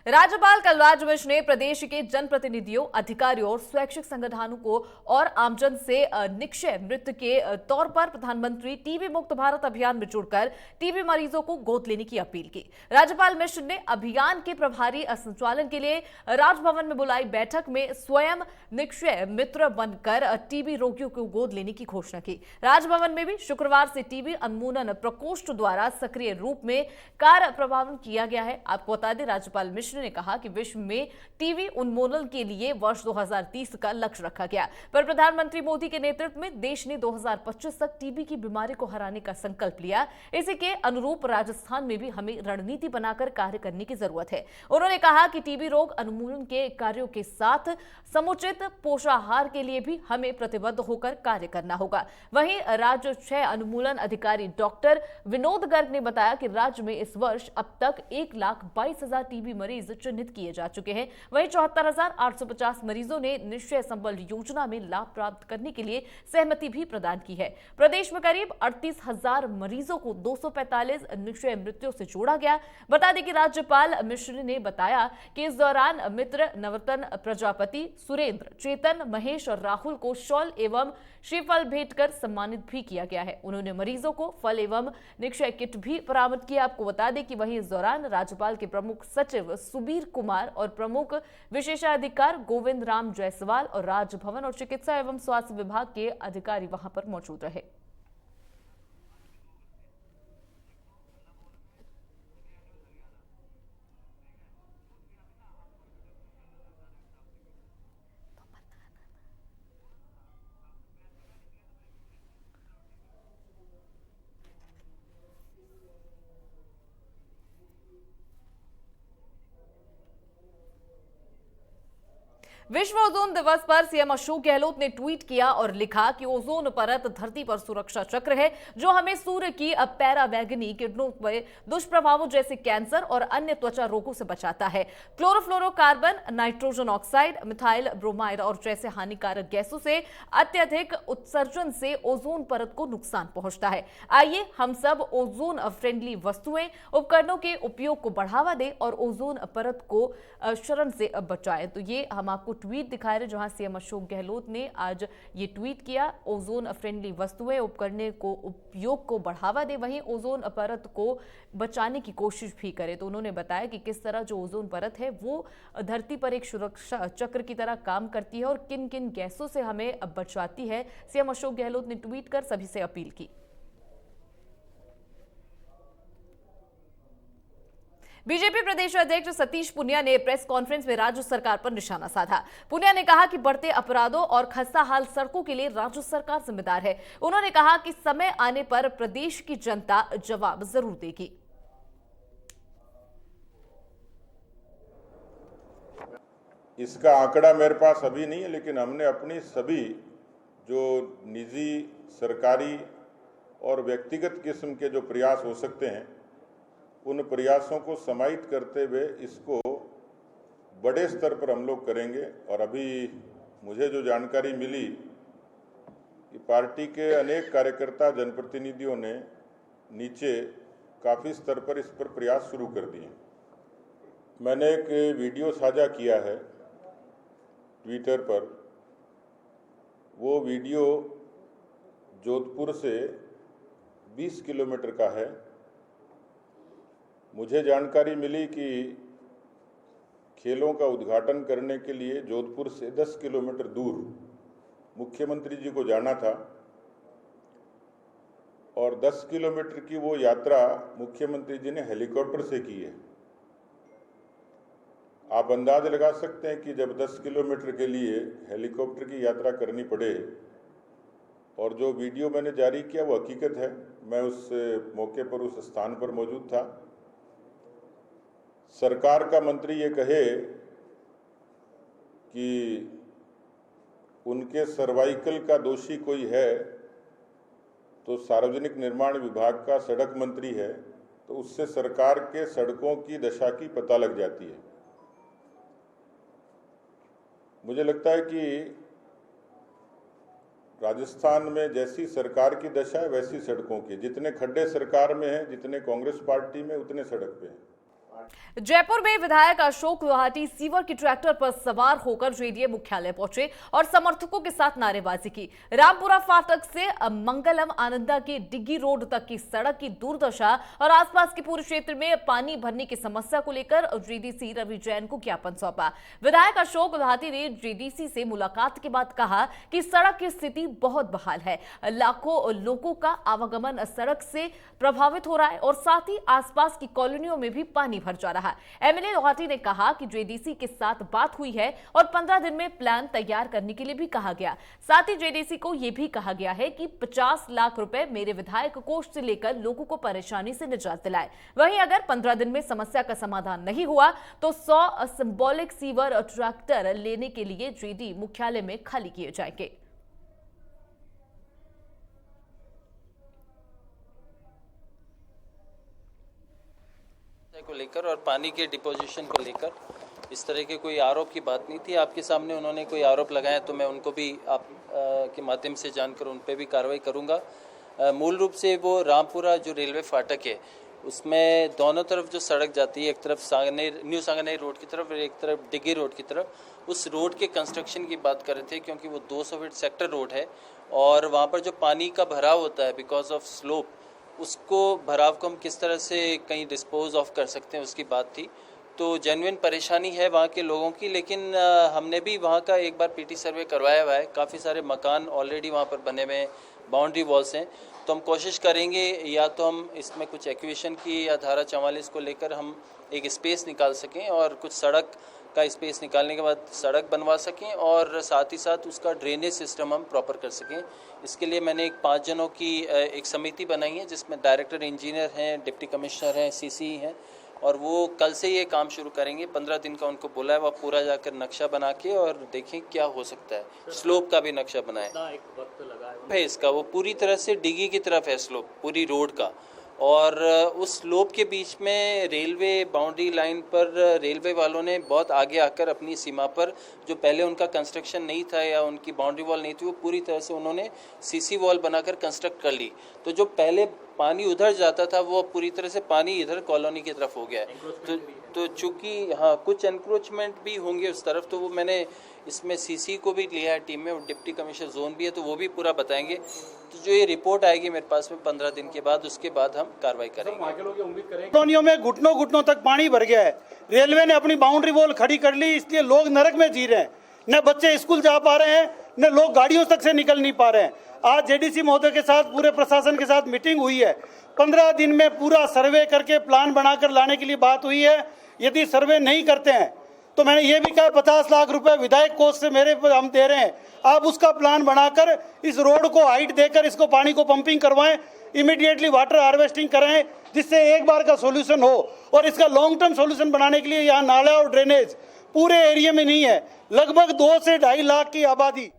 राज्यपाल कलराज मिश्र ने प्रदेश के जनप्रतिनिधियों, अधिकारियों और स्वैच्छिक संगठनों को और आमजन से निक्षय मृत्यु के तौर पर प्रधानमंत्री टीबी मुक्त भारत अभियान में जुड़कर टीबी मरीजों को गोद लेने की अपील की। राज्यपाल मिश्र ने अभियान के प्रभावी संचालन के लिए राजभवन में बुलाई बैठक में स्वयं निक्षय मित्र बनकर टीबी रोगियों को गोद लेने की घोषणा की। राजभवन में भी शुक्रवार से टीबी उन्मूलन प्रकोष्ठ द्वारा सक्रिय रूप में कार्य प्रभावन किया गया है। आपको बता दें, राज्यपाल मिश्र ने कहा कि विश्व में टीबी उन्मूलन के लिए वर्ष 2030 का लक्ष्य रखा गया, पर प्रधानमंत्री मोदी के नेतृत्व में देश ने 2025 तक टीबी की बीमारी को हराने का संकल्प लिया। इसी के अनुरूप राजस्थान में भी हमें रणनीति बनाकर कार्य करने की जरूरत है। उन्होंने कहा कि टीबी रोग उन्मूलन के कार्यों के साथ समुचित पोषाहार के लिए भी हमें प्रतिबद्ध होकर कार्य करना होगा। वहीं राज्य क्षय उन्मूलन अधिकारी डॉक्टर विनोद गर्ग ने बताया कि राज्य में इस वर्ष अब तक 1,22,000 टीबी मरीज चिन्हित किए जा चुके हैं। वहीं 74,850 मरीजों ने निश्चय संबल योजना में लाभ प्राप्त करने के लिए सहमति भी प्रदान की है। प्रदेश में करीब 38,000 मरीजों को 245 निश्चय मृत्यु से जोड़ा गया। बता दें कि राज्यपाल मिश्र ने बताया कि इस दौरान मित्र नवरत्न प्रजापति, सुरेंद्र, चेतन, महेश और राहुल को शॉल एवं श्रीफल भेंट कर सम्मानित भी किया गया है। उन्होंने मरीजों को फल एवं निक्षय किट भी बरामद किया। आपको बता दें कि वहीं इस दौरान राज्यपाल के प्रमुख सचिव सुबीर कुमार और प्रमुख विशेषाधिकार गोविंद राम जायसवाल और राजभवन और चिकित्सा एवं स्वास्थ्य विभाग के अधिकारी वहां पर मौजूद रहे। विश्व ओजोन दिवस पर सीएम अशोक गहलोत ने ट्वीट किया और लिखा कि ओजोन परत धरती पर सुरक्षा चक्र है जो हमें सूर्य की पैरावैगनी किरणों पर दुष्प्रभावों जैसे कैंसर और अन्य त्वचा रोगों से बचाता है। Chlorofluorocarbon, nitrogen oxide, methyl bromide और जैसे हानिकारक गैसों से अत्यधिक उत्सर्जन से ओजोन परत को नुकसान पहुंचता है। आइए हम सब ओजोन फ्रेंडली वस्तुएं, उपकरणों के उपयोग को बढ़ावा दें और ओजोन परत को क्षरण से बचाएं। तो ये हम आपको ट्वीट दिखा रहे जहां सीएम अशोक गहलोत ने आज ये ट्वीट किया, ओजोन फ्रेंडली वस्तुएं, उपकरणों को उपयोग को बढ़ावा दे, वहीं ओजोन परत को बचाने की कोशिश भी करे। तो उन्होंने बताया कि किस तरह जो ओजोन परत है वो धरती पर एक सुरक्षा चक्र की तरह काम करती है और किन किन गैसों से हमें बचाती है। सीएम अशोक गहलोत ने ट्वीट कर सभी से अपील की। बीजेपी प्रदेश अध्यक्ष सतीश पूनिया ने प्रेस कॉन्फ्रेंस में राज्य सरकार पर निशाना साधा। पूनिया ने कहा कि बढ़ते अपराधों और खस्ताहाल सड़कों के लिए राज्य सरकार जिम्मेदार है। उन्होंने कहा कि समय आने पर प्रदेश की जनता जवाब जरूर देगी। इसका आंकड़ा मेरे पास अभी नहीं है, लेकिन हमने अपनी सभी जो निजी, सरकारी और व्यक्तिगत किस्म के जो प्रयास हो सकते हैं उन प्रयासों को समाहित करते हुए इसको बड़े स्तर पर हम लोग करेंगे। और अभी मुझे जो जानकारी मिली कि पार्टी के अनेक कार्यकर्ता, जनप्रतिनिधियों ने नीचे काफ़ी स्तर पर इस पर प्रयास शुरू कर दिए। मैंने एक वीडियो साझा किया है ट्विटर पर। वो वीडियो जोधपुर से 20 किलोमीटर का है। मुझे जानकारी मिली कि खेलों का उद्घाटन करने के लिए जोधपुर से 10 किलोमीटर दूर मुख्यमंत्री जी को जाना था और 10 किलोमीटर की वो यात्रा मुख्यमंत्री जी ने हेलीकॉप्टर से की है। आप अंदाज लगा सकते हैं कि जब 10 किलोमीटर के लिए हेलीकॉप्टर की यात्रा करनी पड़े, और जो वीडियो मैंने जारी किया वो हकीकत है। मैं उस मौके पर उस स्थान पर मौजूद था। सरकार का मंत्री ये कहे कि उनके सर्वाइकल का दोषी कोई है तो सार्वजनिक निर्माण विभाग का सड़क मंत्री है, तो उससे सरकार के सड़कों की दशा की पता लग जाती है। मुझे लगता है कि राजस्थान में जैसी सरकार की दशा है वैसी सड़कों की, जितने खड्डे सरकार में हैं, जितने कांग्रेस पार्टी में, उतने सड़क पे हैं। जयपुर में विधायक अशोक गुवाहाटी सीवर की ट्रैक्टर पर सवार होकर जेडीए मुख्यालय पहुंचे और समर्थकों के साथ नारेबाजी की। रामपुरा फाटक से मंगलम आनंदा की डिग्गी रोड तक की सड़क की दुर्दशा और आसपास के पूरे क्षेत्र में पानी भरने की समस्या को लेकर जेडीसी रवि जैन को ज्ञापन सौंपा। विधायक अशोक गुवाहाटी ने जेडीसी से मुलाकात के बाद कहा कि सड़क की स्थिति बहुत बहाल है, लाखों लोगों का आवागमन सड़क से प्रभावित हो रहा है और साथ ही आसपास की कॉलोनियों में भी पानी भर जा रहा है। एमएलए गुवाहाटी ने कहा कि जेडीसी के साथ बात हुई है और 15 दिन में प्लान तैयार करने के लिए भी कहा गया। साथ ही जेडीसी को यह भी कहा गया है कि 50 लाख रुपए मेरे विधायक कोष से लेकर लोगों को परेशानी से निजात दिलाए। वहीं अगर 15 दिन में समस्या का समाधान नहीं हुआ तो 100 सिंबॉलिक सीवर ट्रैक्टर लेने के लिए जेडी मुख्यालय में खाली किए जाएंगे। को लेकर और पानी के डिपोजिशन को लेकर इस तरह के कोई आरोप की बात नहीं थी। आपके सामने उन्होंने कोई आरोप लगाया तो मैं उनको भी आप के माध्यम से जानकर उन पर भी कार्रवाई करूंगा। मूल रूप से वो रामपुरा जो रेलवे फाटक है उसमें दोनों तरफ जो सड़क जाती है, एक तरफ न्यू सांगनेर रोड की तरफ और एक तरफ डिग्गी रोड की तरफ, उस रोड के कंस्ट्रक्शन की बात कर रहे थे क्योंकि वो 200 फीट सेक्टर रोड है और वहाँ पर जो पानी का भराव होता है बिकॉज ऑफ स्लोप, उसको भराव को हम किस तरह से कहीं डिस्पोज ऑफ कर सकते हैं उसकी बात थी। तो जेन्युइन परेशानी है वहाँ के लोगों की, लेकिन हमने भी वहाँ का एक बार पीटी सर्वे करवाया हुआ है। काफ़ी सारे मकान ऑलरेडी वहाँ पर बने हुए हैं, बाउंड्री वॉल्स हैं। तो हम कोशिश करेंगे या तो हम इसमें कुछ एक्विजिशन की या धारा 44 को लेकर हम एक स्पेस निकाल सकें और कुछ सड़क का स्पेस निकालने के बाद सड़क बनवा सकें और साथ ही साथ उसका ड्रेनेज सिस्टम हम प्रॉपर कर सकें। इसके लिए मैंने एक 5 जनों की एक समिति बनाई है जिसमें डायरेक्टर इंजीनियर हैं, डिप्टी कमिश्नर हैं, सीसी हैं और वो कल से ये काम शुरू करेंगे। 15 दिन का उनको बोला है, वह पूरा जाकर नक्शा बना के और देखें क्या हो सकता है। स्लोप का भी नक्शा बनाए है इसका, वो पूरी तरह से डिग्गी की तरफ है स्लोप पूरी रोड का और उस स्लोप के बीच में रेलवे बाउंड्री लाइन पर रेलवे वालों ने बहुत आगे आकर अपनी सीमा पर जो पहले उनका कंस्ट्रक्शन नहीं था या उनकी बाउंड्री वॉल नहीं थी, वो पूरी तरह से उन्होंने सीसी वॉल बनाकर कंस्ट्रक्ट कर ली। तो जो पहले पानी उधर जाता था वो पूरी तरह से पानी इधर कॉलोनी की तरफ हो गया है। तो चूंकि हाँ कुछ एनक्रोचमेंट भी होंगे उस तरफ, तो वो मैंने इसमें सीसी को भी लिया है टीम में और डिप्टी कमिश्नर जोन भी है, तो वो भी पूरा बताएंगे। तो जो ये रिपोर्ट आएगी मेरे पास में 15 दिन के बाद, उसके बाद हम कार्रवाई करेंगे। कॉलोनियों में घुटनों घुटनों तक पानी भर गया है। रेलवे ने अपनी बाउंड्री वॉल खड़ी कर ली, इसलिए लोग नरक में जी रहे हैं। न बच्चे स्कूल जा पा रहे हैं, न लोग गाड़ियों तक से निकल नहीं पा रहे हैं। आज जेडीसी महोदय के साथ पूरे प्रशासन के साथ मीटिंग हुई है। 15 दिन में पूरा सर्वे करके प्लान बनाकर लाने के लिए बात हुई है। यदि सर्वे नहीं करते हैं तो मैंने ये भी कहा 50 लाख रुपए विधायक कोष से मेरे हम दे रहे हैं, आप उसका प्लान बनाकर इस रोड को हाइट देकर इसको पानी को पंपिंग करवाएं, इमीडिएटली वाटर हार्वेस्टिंग कराएं, जिससे एक बार का सॉल्यूशन हो। और इसका लॉन्ग टर्म सॉल्यूशन बनाने के लिए यहाँ नाला और ड्रेनेज पूरे एरिया में नहीं है। लगभग 2 से 2.5 लाख की आबादी।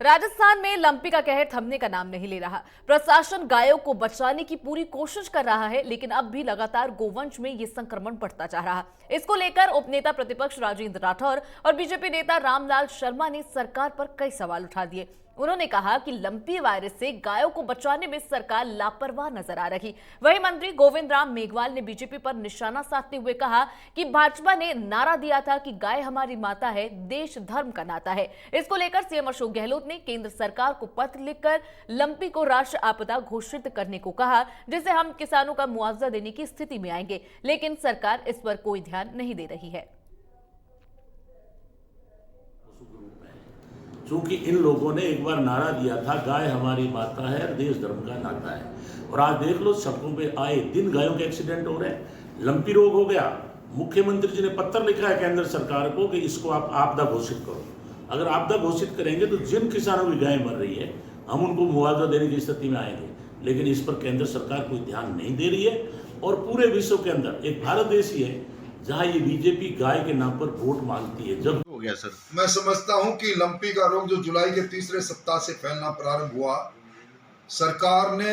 राजस्थान में लंपी का कहर थमने का नाम नहीं ले रहा। प्रशासन गायों को बचाने की पूरी कोशिश कर रहा है, लेकिन अब भी लगातार गोवंश में ये संक्रमण बढ़ता जा रहा है। इसको लेकर उपनेता प्रतिपक्ष राजेंद्र राठौर और बीजेपी नेता रामलाल शर्मा ने सरकार पर कई सवाल उठा दिए। उन्होंने कहा कि लंपी वायरस से गायों को बचाने में सरकार लापरवाह नजर आ रही। वहीं मंत्री गोविंद राम मेघवाल ने बीजेपी पर निशाना साधते हुए कहा कि भाजपा ने नारा दिया था कि गाय हमारी माता है, देश धर्म का नाता है। इसको लेकर सीएम अशोक गहलोत ने केंद्र सरकार को पत्र लिखकर लंपी को राष्ट्रीय आपदा घोषित करने को कहा, जिससे हम किसानों का मुआवजा देने की स्थिति में आएंगे, लेकिन सरकार इस पर कोई ध्यान नहीं दे रही है। क्योंकि इन लोगों ने एक बार नारा दिया था गाय हमारी माता है, देश धर्म का नाता है, और आज देख लो सड़कों पे आए दिन गायों के एक्सीडेंट हो रहे हैं। लंपी रोग हो गया, मुख्यमंत्री जी ने पत्र लिखा है केंद्र सरकार को कि इसको आप आपदा घोषित करो। अगर आपदा घोषित करेंगे तो जिन किसानों की गाय मर रही है हम उनको मुआवजा देने की स्थिति में आएंगे, लेकिन इस पर केंद्र सरकार कोई ध्यान नहीं दे रही है। और पूरे विश्व के अंदर एक भारत देश ही है जहां ये बीजेपी गाय के नाम पर वोट मांगती है। जब हो गया सर, मैं समझता हूं कि लंपी का रोग जो जुलाई के तीसरे सप्ताह से फैलना प्रारंभ हुआ, सरकार ने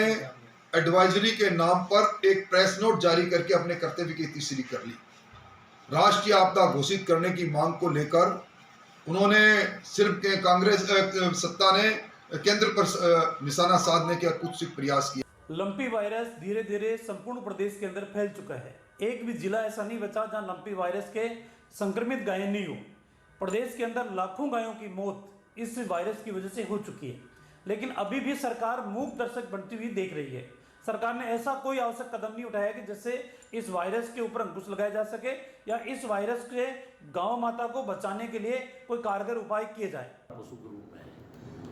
एडवाइजरी के नाम पर एक प्रेस नोट जारी करके अपने कर्तव्य की तीसरी कर ली। राष्ट्रीय आपदा घोषित करने की मांग को लेकर उन्होंने सिर्फ कांग्रेस सत्ता ने केंद्र पर निशाना साधने का कुछ प्रयास किया। लंपी वायरस धीरे धीरे संपूर्ण प्रदेश के अंदर फैल चुका है। एक भी जिला ऐसा नहीं बचा जहां लंपी वायरस के संक्रमित गायें नहीं हो। प्रदेश के अंदर लाखों गायों की मौत इस वायरस की वजह से हो चुकी है, लेकिन अभी भी सरकार मूक दर्शक बनती हुई देख रही है। सरकार ने ऐसा कोई आवश्यक कदम नहीं उठाया कि जिससे इस वायरस के ऊपर अंकुश लगाया जा सके या इस वायरस के गांव माता को बचाने के लिए कोई कारगर उपाय किए जाए।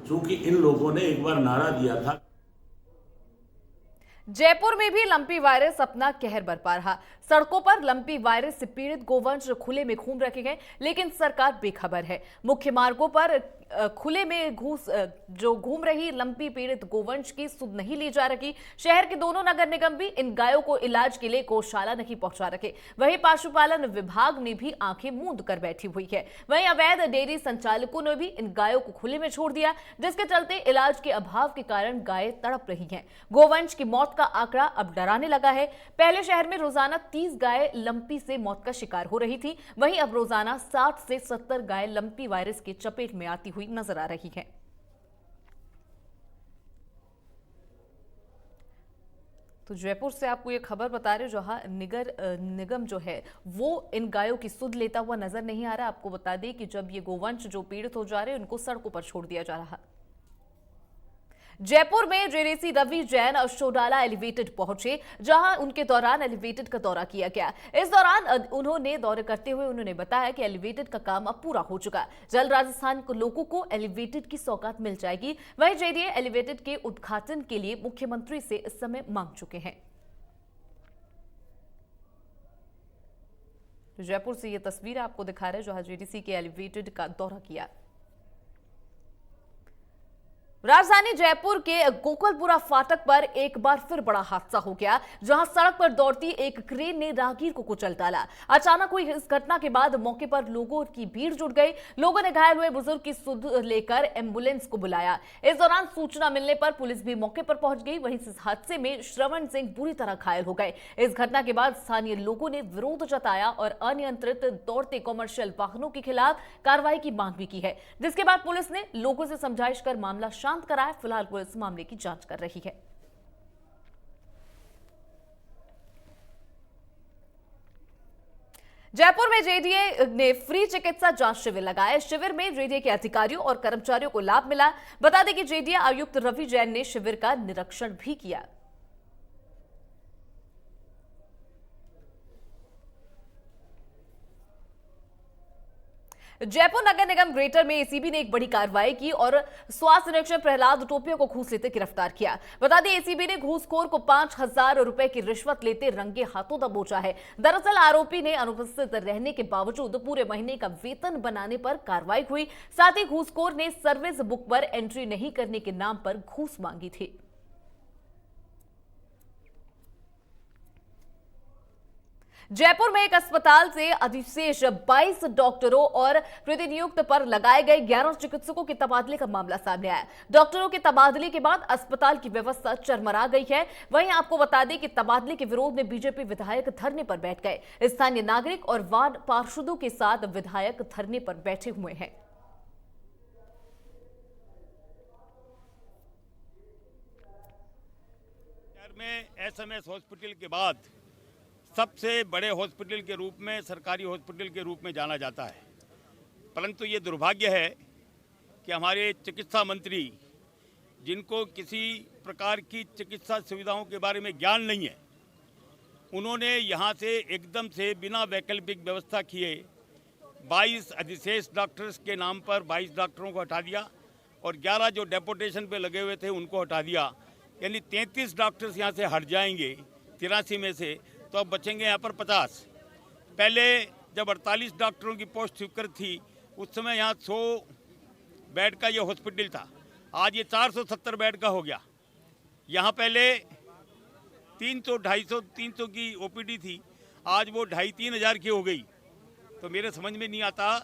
चूंकि इन लोगों ने एक बार नारा दिया था। जयपुर में भी लंपी वायरस अपना कहर बरपा रहा। सड़कों पर लंपी वायरस से पीड़ित गोवंश खुले में घूम रखे गए, लेकिन सरकार बेखबर है। मुख्य मार्गों पर खुले में घूम रही लंपी पीड़ित गोवंश की सुध नहीं ली जा रही। शहर के दोनों नगर निगम भी इन गायों को इलाज के लिए गौशाला नहीं पहुंचा रखे। वहीं पशुपालन विभाग ने भी आंखें मूंद कर बैठी हुई है। वहीं अवैध डेयरी संचालकों ने भी इन गायों को खुले में छोड़ दिया, जिसके चलते इलाज के अभाव के कारण गायें तड़प रही हैं। गोवंश की मौत का आंकड़ा अब डराने लगा है। पहले शहर में रोजाना 30 गायें लंपी से मौत का शिकार हो रही थी, वहीं अब रोजाना 60 से 70 गायें लंपी वायरस की चपेट में आती हुई नजर आ रही है। तो जयपुर से आपको ये खबर बता रहे, जहां नगर निगम जो है वो इन गायों की सुध लेता हुआ नजर नहीं आ रहा। आपको बता दें कि जब ये गोवंश जो पीड़ित हो जा रहे हैं उनको सड़कों पर छोड़ दिया जा रहा। जयपुर में जेडीसी रवि जैन अशोडाला एलिवेटेड पहुंचे, जहां उनके दौरान एलिवेटेड का दौरा किया गया। इस दौरान उन्होंने दौरे करते हुए उन्होंने बताया कि एलिवेटेड का काम अब पूरा हो चुका। जल्द राजस्थान के लोगों को एलिवेटेड की सौगात मिल जाएगी। वहीं जेडीए एलिवेटेड के उद्घाटन के लिए मुख्यमंत्री से इस समय मांग चुके हैं। जयपुर से ये तस्वीर आपको दिखा रहे हैं, जहां जेडीसी के एलिवेटेड का दौरा किया। राजधानी जयपुर के गोकुलपुरा फाटक पर एक बार फिर बड़ा हादसा हो गया, जहां सड़क पर दौड़ती एक क्रेन ने राहगीर को कुचल डाला। अचानक हुई इस घटना के बाद मौके पर लोगों की भीड़ जुट गई। लोगों ने घायल हुए बुजुर्ग की सुध लेकर एम्बुलेंस को बुलाया। इस दौरान सूचना मिलने पर पुलिस भी मौके पर पहुंच गई। वहीं इस हादसे में श्रवण सिंह बुरी तरह घायल हो गए। इस घटना के बाद स्थानीय लोगों ने विरोध जताया और अनियंत्रित दौड़ते कॉमर्शियल वाहनों के खिलाफ कार्रवाई की मांग भी की है, जिसके बाद पुलिस ने लोगों से समझाइश कर मामला कराया। फिलहाल पुलिस मामले की जांच कर रही है। जयपुर में जेडीए ने फ्री चिकित्सा जांच शिविर लगाया। शिविर में जेडीए के अधिकारियों और कर्मचारियों को लाभ मिला। बता दें कि जेडीए आयुक्त रवि जैन ने शिविर का निरीक्षण भी किया। जयपुर नगर निगम ग्रेटर में एसीबी ने एक बड़ी कार्रवाई की और स्वास्थ्य निरीक्षक प्रहलाद टोपिया को घूस लेते गिरफ्तार किया। बता दें एसीबी ने घूसखोर को 5,000 रुपए की रिश्वत लेते रंगे हाथों दबोचा है। दरअसल आरोपी ने अनुपस्थित रहने के बावजूद पूरे महीने का वेतन बनाने पर कार्रवाई हुई। साथ ही घूसखोर ने सर्विस बुक पर एंट्री नहीं करने के नाम पर घूस मांगी थी। जयपुर में एक अस्पताल से अधिशेष 22 डॉक्टरों और प्रतिनियुक्त पर लगाए गए 11 चिकित्सकों के तबादले का मामला सामने आया। डॉक्टरों के तबादले के बाद अस्पताल की व्यवस्था चरमरा गई है। वहीं आपको बता दें कि तबादले के विरोध में बीजेपी विधायक धरने पर बैठ गए। स्थानीय नागरिक और वार्ड पार्षदों के साथ विधायक धरने पर बैठे हुए हैं। में एसएमएस हॉस्पिटल के बाद सबसे बड़े हॉस्पिटल के रूप में, सरकारी हॉस्पिटल के रूप में जाना जाता है, परंतु ये दुर्भाग्य है कि हमारे चिकित्सा मंत्री, जिनको किसी प्रकार की चिकित्सा सुविधाओं के बारे में ज्ञान नहीं है, उन्होंने यहाँ से एकदम से बिना वैकल्पिक व्यवस्था किए 22 अधिशेष डॉक्टर्स के नाम पर 22 डॉक्टरों को हटा दिया और 11 जो डेपुटेशन पे लगे हुए थे उनको हटा दिया। यानी 33 डॉक्टर्स यहाँ से हट जाएंगे 83 में से, तो अब बचेंगे यहाँ पर 50। पहले जब 48 डॉक्टरों की पोस्ट स्वीकृत थी उस समय यहाँ 100 बेड का ये हॉस्पिटल था, आज ये 470 बेड का हो गया। यहाँ पहले 300-250-300 की ओपीडी थी, आज वो 2,500-3 हज़ार की हो गई। तो मेरे समझ में नहीं आता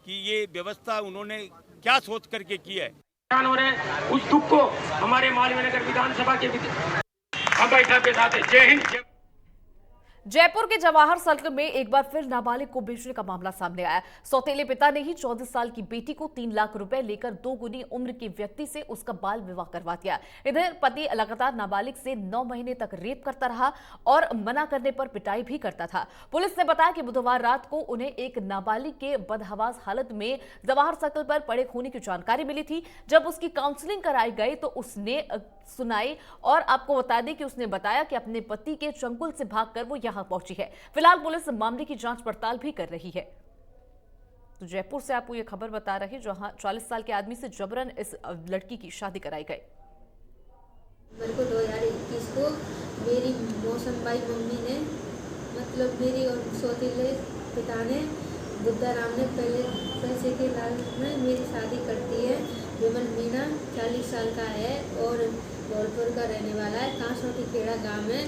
कि ये व्यवस्था उन्होंने क्या सोच करके की है। हो रहे उस दुख को हमारे मालवीय नगर विधानसभा के हम बैठक के साथ जय हिंद। जयपुर के जवाहर सर्कल में एक बार फिर नाबालिग को बेचने का मामला सामने आया। सौतेले पिता ने ही 14 साल की बेटी को 3 लाख रुपए लेकर 2 गुनी उम्र के व्यक्ति से उसका बाल विवाह करवा दिया। इधर पति लगातार नाबालिग से 9 महीने तक रेप करता रहा और मना करने पर पिटाई भी करता था। पुलिस ने बताया कि बुधवार रात को उन्हें एक नाबालिग के बदहवास हालत में जवाहर सर्कल पर पड़े होने की जानकारी मिली थी। जब उसकी काउंसलिंग कराई गई तो उसने सुनाई और आपको बता दें कि उसने बताया कि अपने पति के चंगुल से भागकर वो यहां पहुंची है। फिलहाल पुलिस मामले की जांच पड़ताल भी कर रही है। तो जयपुर से आपको ये खबर बता रही है जहां 40 साल के आदमी से जबरन इस लड़की की शादी कराई गई। मेरे को 2021 को मेरी मौसम बाई मम्मी ने मतलब मेरी और सौतेले पिता ने बुद्धा राम ने पहले पैसे के लालच में मेरी शादी करती है। विमल मीणा 40 साल का है और धौलपुर का रहने वाला है। कांसोटी खेड़ा गांव है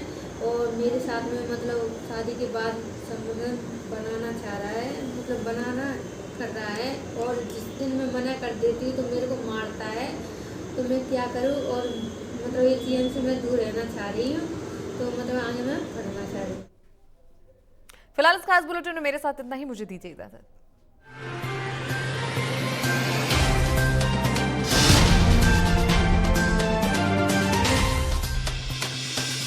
और मेरे साथ में मतलब शादी के बाद संबंध बनाना चाह रहा है, मतलब बनाना कर रहा है। और जिस दिन मैं मना कर देती हूँ तो मेरे को मारता है। तो मैं क्या करूँ और मतलब ये जीवन से मैं दूर रहना चाह रही हूँ। तो मतलब आगे मैं पढ़ना चाह रही हूँ। फिलहाल इस खास बुलेटिन में मेरे साथ इतना ही। मुझे दीजिए इजाजत।